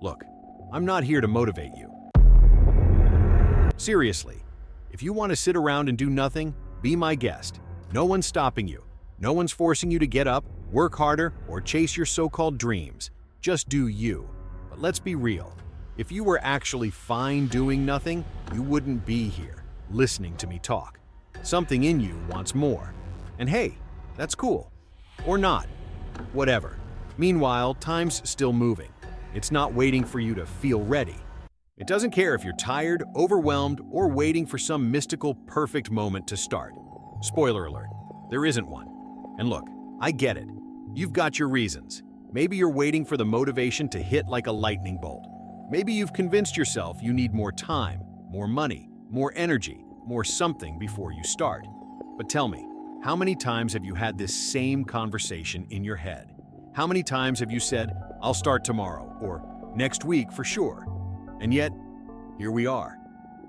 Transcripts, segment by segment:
Look, I'm not here to motivate you. Seriously, if you want to sit around and do nothing, be my guest. No one's stopping you. No one's forcing you to get up, work harder, or chase your so-called dreams. Just do you. But let's be real. If you were actually fine doing nothing, you wouldn't be here, listening to me talk. Something in you wants more. And hey, that's cool. Or not. Whatever. Meanwhile, time's still moving. It's not waiting for you to feel ready. It doesn't care if you're tired, overwhelmed, or waiting for some mystical, perfect moment to start. Spoiler alert, there isn't one. And look, I get it. You've got your reasons. Maybe you're waiting for the motivation to hit like a lightning bolt. Maybe you've convinced yourself you need more time, more money, more energy, more something before you start. But tell me, how many times have you had this same conversation in your head? How many times have you said, "I'll start tomorrow," or "next week for sure"? And yet, here we are.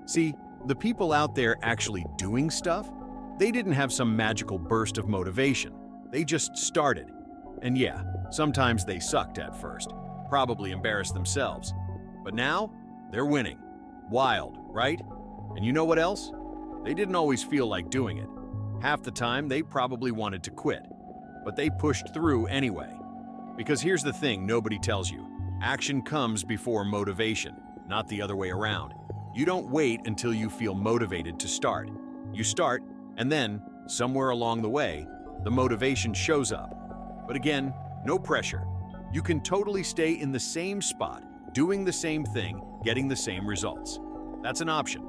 See, the people out there actually doing stuff, they didn't have some magical burst of motivation. They just started. And yeah, sometimes they sucked at first, probably embarrassed themselves. But now, they're winning. Wild, right? And you know what else? They didn't always feel like doing it. Half the time, they probably wanted to quit. But they pushed through anyway. Because here's the thing nobody tells you. Action comes before motivation, not the other way around. You don't wait until you feel motivated to start. You start, and then, somewhere along the way, the motivation shows up. But again, no pressure. You can totally stay in the same spot, doing the same thing, getting the same results. That's an option.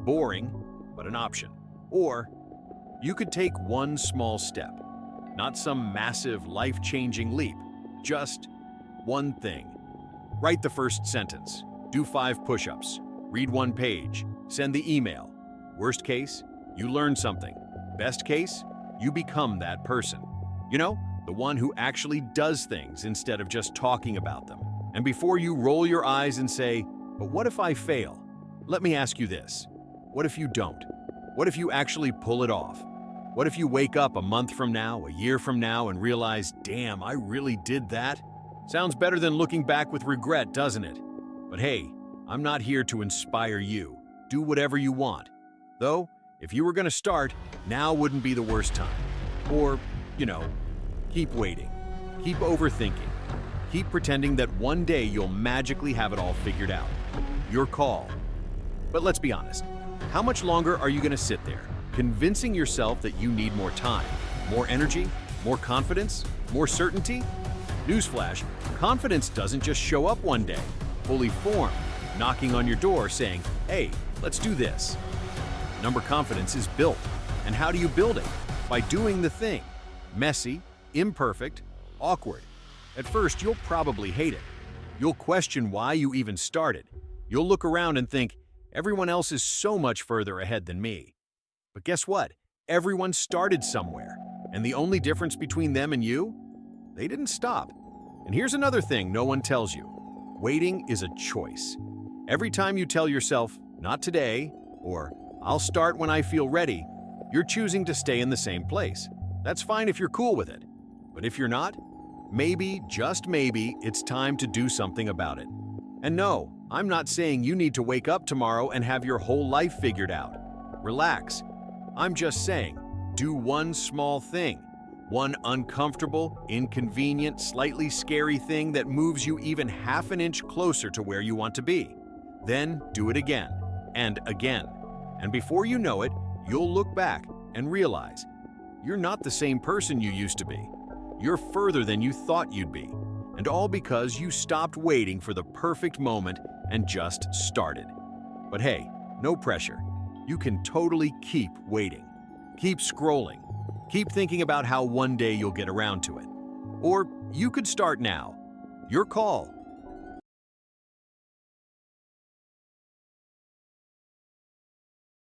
Boring, but an option. Or, you could take one small step. Not some massive, life-changing leap. Just one thing. Write the first sentence. Do 5 push-ups. Read 1 page. Send the email. Worst case, you learn something. Best case, you become that person. You know, the one who actually does things instead of just talking about them. And before you roll your eyes and say, "But what if I fail?" Let me ask you this. What if you don't? What if you actually pull it off? What if you wake up a month from now, a year from now, and realize, damn, I really did that? Sounds better than looking back with regret, doesn't it? But hey, I'm not here to inspire you. Do whatever you want. Though, if you were going to start, now wouldn't be the worst time. Or, keep waiting. Keep overthinking. Keep pretending that one day you'll magically have it all figured out. Your call. But let's be honest. How much longer are you going to sit there, convincing yourself that you need more time, more energy, more confidence, more certainty? Newsflash, confidence doesn't just show up one day, fully formed, knocking on your door saying, "Hey, let's do this." Number confidence is built. And how do you build it? By doing the thing. Messy, imperfect, awkward. At first, you'll probably hate it. You'll question why you even started. You'll look around and think, everyone else is so much further ahead than me. But guess what? Everyone started somewhere. And the only difference between them and you? They didn't stop. And here's another thing no one tells you. Waiting is a choice. Every time you tell yourself, "Not today," or "I'll start when I feel ready," you're choosing to stay in the same place. That's fine if you're cool with it. But if you're not, maybe, just maybe, it's time to do something about it. And no, I'm not saying you need to wake up tomorrow and have your whole life figured out. Relax. I'm just saying, do one small thing. One uncomfortable, inconvenient, slightly scary thing that moves you even half an inch closer to where you want to be. Then do it again, and again. And before you know it, you'll look back and realize you're not the same person you used to be. You're further than you thought you'd be. And all because you stopped waiting for the perfect moment and just started. But hey, no pressure. You can totally keep waiting. Keep scrolling. Keep thinking about how one day you'll get around to it. Or you could start now. Your call.